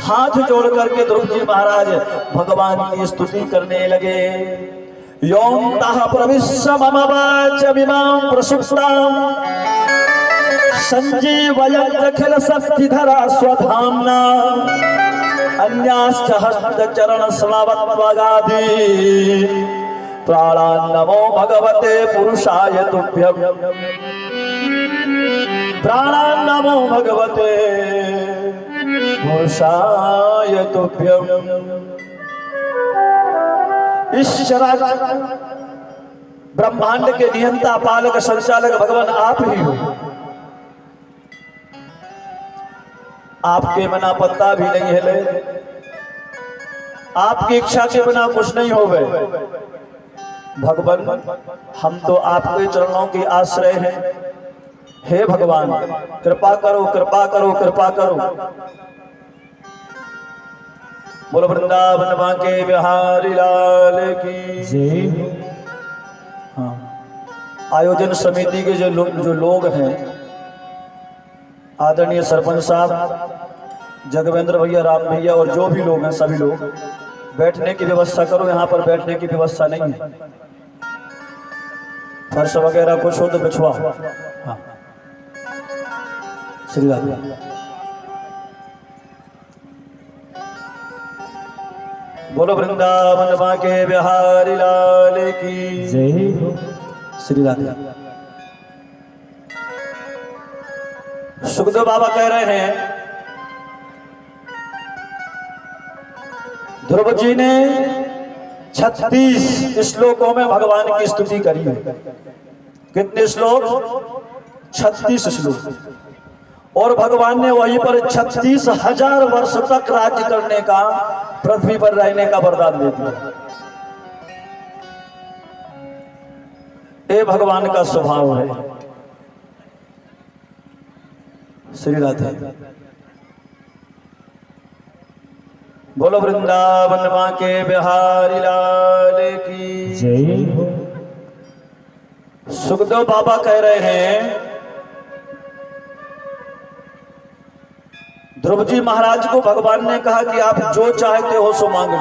हाथ जोड़ करके ध्रुव जी महाराज भगवान की स्तुति करने लगे। योऽन्तः प्रविश्य मम वाचमिमां प्रसुप्तां सञ्जीवयत्यखिल शक्तिधरा स्वधाम्ना अन्याश्च हस्तचरण स्मवत्वगादि प्राणान् नमो भगवते पुरुषाय तुभ्यं। प्राणान् नमो भगवते पुरुषाय तुभ्यं। इस ब्रह्मांड के नियंता पालक संचालक भगवान आप ही हो। आपके बिना पत्ता भी नहीं हिले, आपकी इच्छा के बिना कुछ नहीं हो गए। भगवान हम तो आपके चरणों के आश्रय हैं। हे भगवान कृपा करो कृपा करो कृपा करो। बोलो वृंदावन बांके बिहारी लाल की जय। हाँ, आयोजन समिति के जो लोग हैं, आदरणीय सरपंच साहब, जगवेंद्र भैया, राम भैया और जो भी लोग हैं सभी लोग बैठने की व्यवस्था करो। यहाँ पर बैठने की व्यवस्था नहीं है। फर्श वगैरह कुछ हो तो बिछवा। हाँ, श्री राधे। बोलो वृंदावन बांके बिहारी लाल की जय। श्री राधे। सुखदेव बाबा कह रहे हैं ध्रुव जी ने 36 श्लोकों में भगवान की स्तुति करी है। कितने श्लोक? 36 श्लोक। और भगवान ने वहीं पर 36,000 वर्ष तक राज्य करने का, पृथ्वी पर रहने का वरदान दे दिया। ये भगवान का स्वभाव है। श्री राधे। बोलो वृंदावन बांके बिहारी लाल की जय। सुखदेव बाबा कह रहे हैं ध्रुव जी महाराज को भगवान ने कहा कि आप जो चाहते हो सो मांग लो।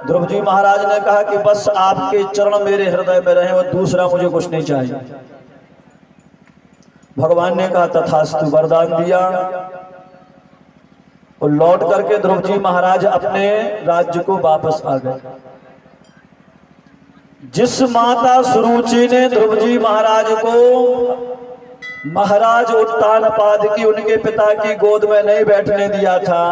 ध्रुव जी महाराज ने कहा कि बस आपके चरण मेरे हृदय में रहे और दूसरा मुझे कुछ नहीं चाहिए। भगवान ने कहा तथास्तु, वरदान दिया और लौट करके ध्रुव जी महाराज अपने राज्य को वापस आ गए। जिस माता सुरुचि ने ध्रुव जी महाराज को महाराज उत्तानपाद की उनके पिता की गोद में नहीं बैठने दिया था,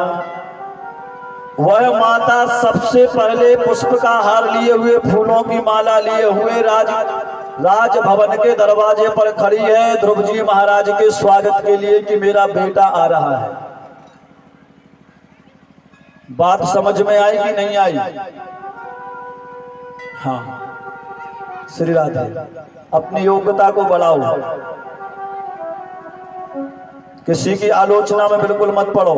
वह माता सबसे पहले पुष्प का हार लिए हुए, फूलों की माला लिए हुए राजभवन के दरवाजे पर खड़ी है ध्रुव जी महाराज के स्वागत के लिए कि मेरा बेटा आ रहा है। बात समझ में आई कि नहीं आई? हाँ, श्री राधे। अपनी योग्यता को बढ़ाओ, किसी की आलोचना में बिल्कुल मत पड़ो,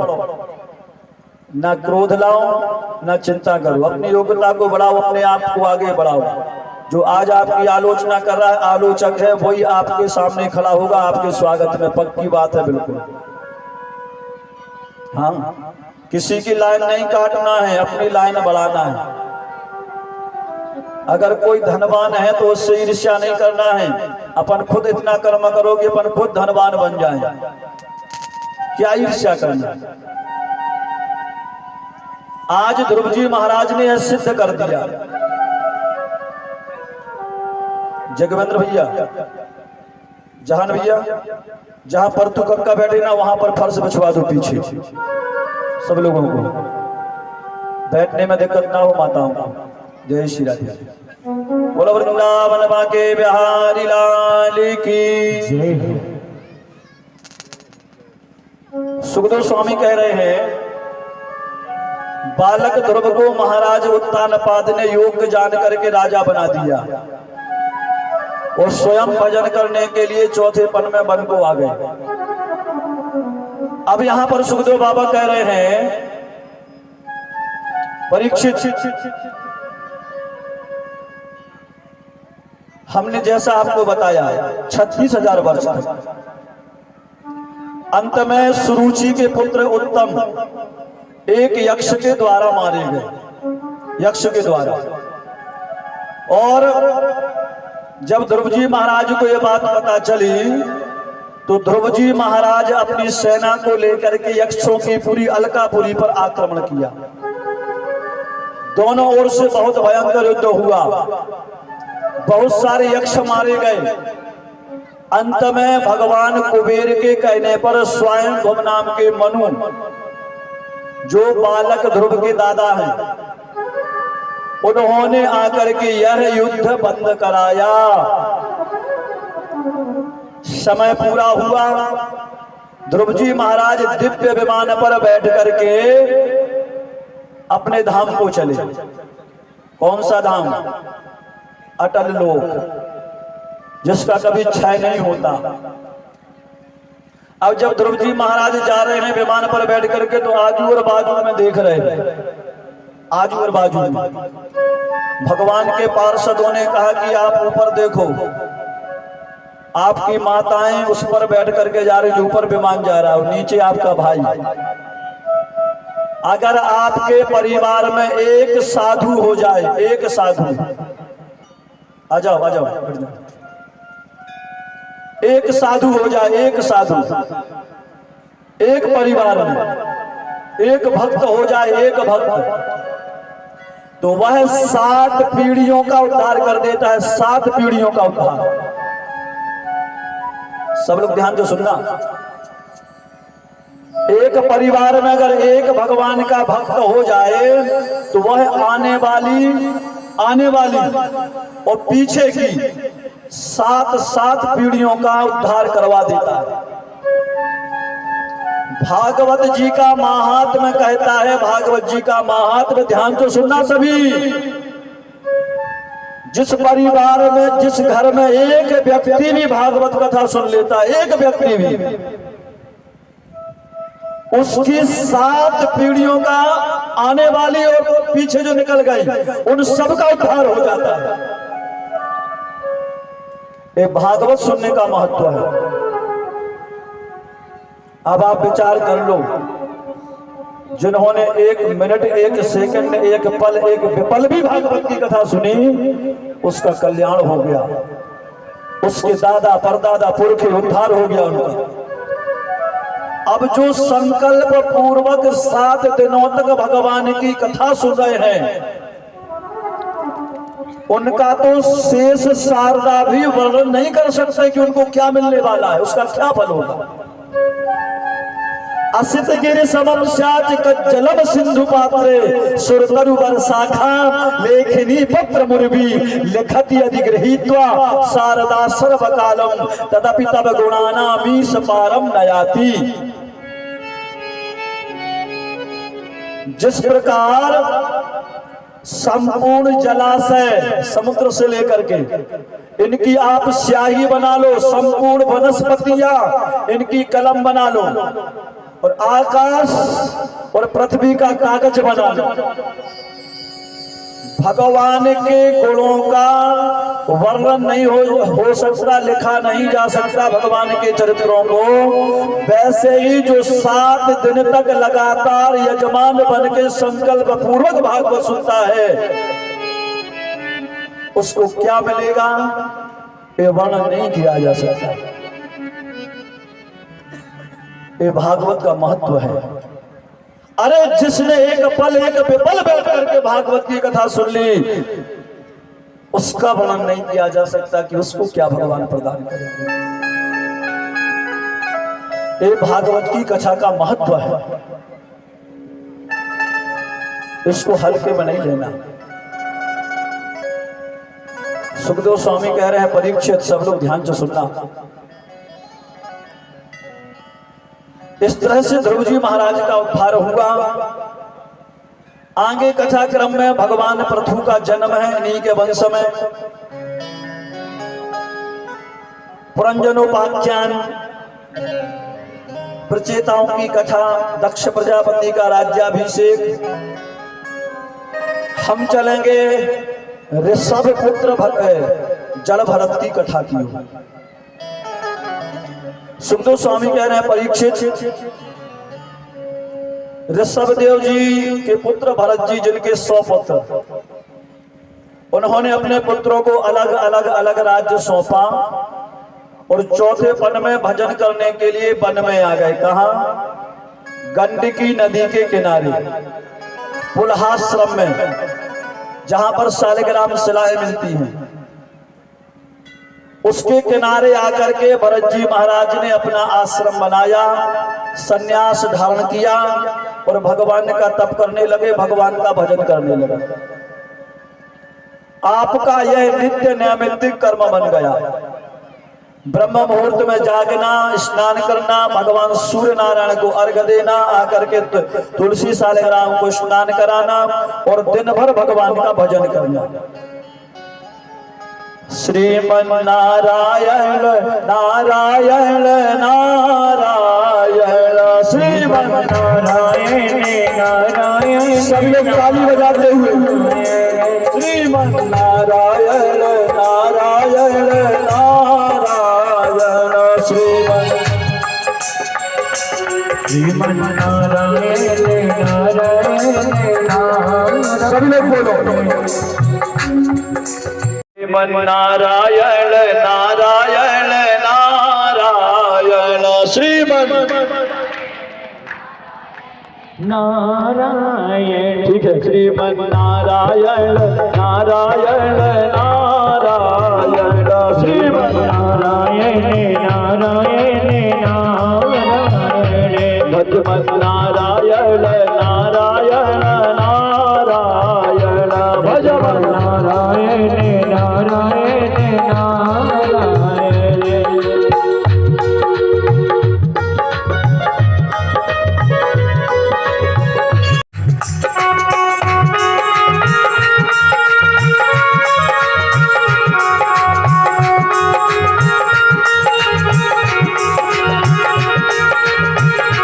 ना क्रोध लाओ ना चिंता करो। अपनी योग्यता को बढ़ाओ, अपने आप को आगे बढ़ाओ। जो आज आपकी आलोचना कर रहा है, आलोचक है, वही आपके सामने खड़ा होगा आपके स्वागत में, पक्की बात है बिल्कुल। हाँ, किसी की लाइन नहीं काटना है, अपनी लाइन बढ़ाना है। अगर कोई धनवान है तो उससे ईर्ष्या नहीं करना है। अपन खुद इतना कर्म करो कि अपन खुद धनवान बन जाए। क्या ईर्ष्या करना? आज ध्रुव जी महाराज ने यह सिद्ध कर दिया। जगवेंद्र भैया, जहान भैया, जहां पर तू कक्का बैठे ना वहां पर फर्श बिछवा दो पीछे सब लोगों को, बैठने में दिक्कत ना हो माताओं को। जय श्री राधे। बोलो वृंदावन बांके बिहारी लाल की जय। सुखदेव स्वामी कह रहे हैं बालक ध्रुव को महाराज उत्तानपाद ने योग्य जान करके राजा बना दिया और स्वयं भजन करने के लिए चौथे पन में वन को आ गए। अब यहां पर सुखदेव बाबा कह रहे हैं परीक्षित, हमने जैसा आपको बताया 36,000 वर्ष अंत में सुरुचि के पुत्र उत्तम एक यक्ष के द्वारा मारे गए, यक्ष के द्वारा। और जब ध्रुव जी महाराज को यह बात पता चली तो ध्रुव जी महाराज अपनी सेना को लेकर के यक्षों की पूरी अलकापुरी पर आक्रमण किया। दोनों ओर से बहुत भयंकर युद्ध हुआ, बहुत सारे यक्ष मारे गए। अंत में भगवान कुबेर के कहने पर स्वयं भुव नाम के मनु, जो बालक ध्रुव के दादा हैं, उन्होंने आकर के यह युद्ध बंद कराया। समय पूरा हुआ, ध्रुव जी महाराज दिव्य विमान पर बैठ करके अपने धाम को चले। कौन सा धाम? अटल लोक, जिसका कभी क्षय नहीं होता। अब जब ध्रुव जी महाराज जा रहे हैं विमान पर बैठ करके, तो आजू और बाजू में देख रहे हैं, आजू और बाजू में भगवान के पार्षदों ने कहा कि आप ऊपर देखो, आपकी माताएं उस पर बैठ करके जा रही, जो ऊपर विमान जा रहा है, नीचे आपका भाई। अगर आपके परिवार में एक साधु हो जाए, एक साधु, आ जाओ आ जाओ, एक साधु हो जाए, एक साधु, एक परिवार में एक भक्त हो जाए, एक भक्त, तो वह 7 पीढ़ियों का उद्धार कर देता है, 7 पीढ़ियों का उद्धार। सब लोग ध्यान से सुनना, एक परिवार में अगर एक भगवान का भक्त हो जाए तो वह आने वाली और पीछे की 7 पीढ़ियों का उद्धार करवा देता है। भागवत जी का महात्म्य कहता है, भागवत जी का महात्म्य, ध्यान तो सुनना सभी। जिस परिवार में, जिस घर में एक व्यक्ति भी भागवत कथा सुन लेता, एक व्यक्ति भी, उसकी 7 पीढ़ियों का आने वाली और पीछे जो निकल गई, उन सब का उद्धार हो जाता है। ये भागवत सुनने का महत्व है। अब आप विचार कर लो, जिन्होंने 1 मिनट, 1 सेकंड, 1 पल, 1 विपल भी भागवत की कथा सुनी, उसका कल्याण हो गया, उसके दादा परदादा पुरखे उद्धार हो गया उनका। अब जो संकल्प पूर्वक 7 दिनों तक भगवान की कथा सुन रहे हैं, उनका तो शेष शारदा भी वर्णन नहीं कर सकते कि उनको क्या मिलने वाला है, उसका क्या फल होगा। असित गिरि समम स्यात् कज्जलम सिंधु पात्रे सुरतरु वर्षाखा लेखनी पत्र मुर्वी लिखति अधिगृहीत्वा शारदा सर्वकालम तदपि तव गुणानामीश पारम नयाति। जिस प्रकार संपूर्ण जलाशय समुद्र से लेकर के इनकी आप स्याही बना लो, संपूर्ण वनस्पतियां इनकी कलम बना लो, और आकाश और पृथ्वी का कागज बना लो। भगवान के गुणों का वर्णन नहीं हो सकता, लिखा नहीं जा सकता भगवान के चरित्रों को। वैसे ही जो 7 दिन तक लगातार यजमान बन के संकल्प पूर्वक भागवत सुनता है, उसको क्या मिलेगा, ये वर्णन नहीं किया जा सकता। ये भागवत का महत्व है। अरे जिसने 1 पल, 1 विपल बैठ करके भागवत की कथा सुन ली, उसका वर्णन नहीं किया जा सकता कि उसको क्या भगवान प्रदान करेंगे। ये भागवत की कथा का महत्व है, इसको हल्के में नहीं लेना। सुखदेव स्वामी कह रहे हैं, परीक्षित सब लोग ध्यान से सुनना। इस तरह से ध्रुव जी महाराज का उद्धार हुआ। आगे कथा क्रम में भगवान पृथु का जन्म है, इन्हीं के वंश में। पुरंजनोपाख्यान, प्रचेताओं की कथा, दक्ष प्रजापति का राज्याभिषेक। हम चलेंगे ऋषभ पुत्र जल भरत की कथा की। सुखदेव स्वामी कह रहे हैं, परीक्षित, ऋषभदेव जी के पुत्र भरत जी, जिनके 100 पुत्र, उन्होंने अपने पुत्रों को अलग अलग अलग राज्य सौंपा और चौथे वन में भजन करने के लिए वन में आ गए। कहां? गंडकी नदी के किनारे पुलहाश्रम में, जहां पर शालिग्राम शिलाएं मिलती हैं, उसके किनारे आकर के भरत जी महाराज ने अपना आश्रम बनाया, सन्यास धारण किया और भगवान का तप करने लगे, भगवान का भजन करने लगे। आपका यह नित्य नैमित्तिक कर्म बन गया। ब्रह्म मुहूर्त में जागना, स्नान करना, भगवान सूर्य नारायण को अर्घ्य देना, आकर के तुलसी शालिग्राम को स्नान कराना और दिन भर भगवान का भजन करना। श्रीमन नारायण नारायण नारायण, श्रीमन नारायण नारायण, सब लोग ताली बजाते हुए, श्रीमन नारायण नारायण नारायण, श्रीमन नारायण नारायण नारायण, सब लोग बोलो, श्रीमन नारायण नारायण नारायण, श्रीमन नारायण, ठीक है, श्रीमन नारायण नारायण नारायण, श्रीमन नारायण नारायण नारायण, भजमन नारायण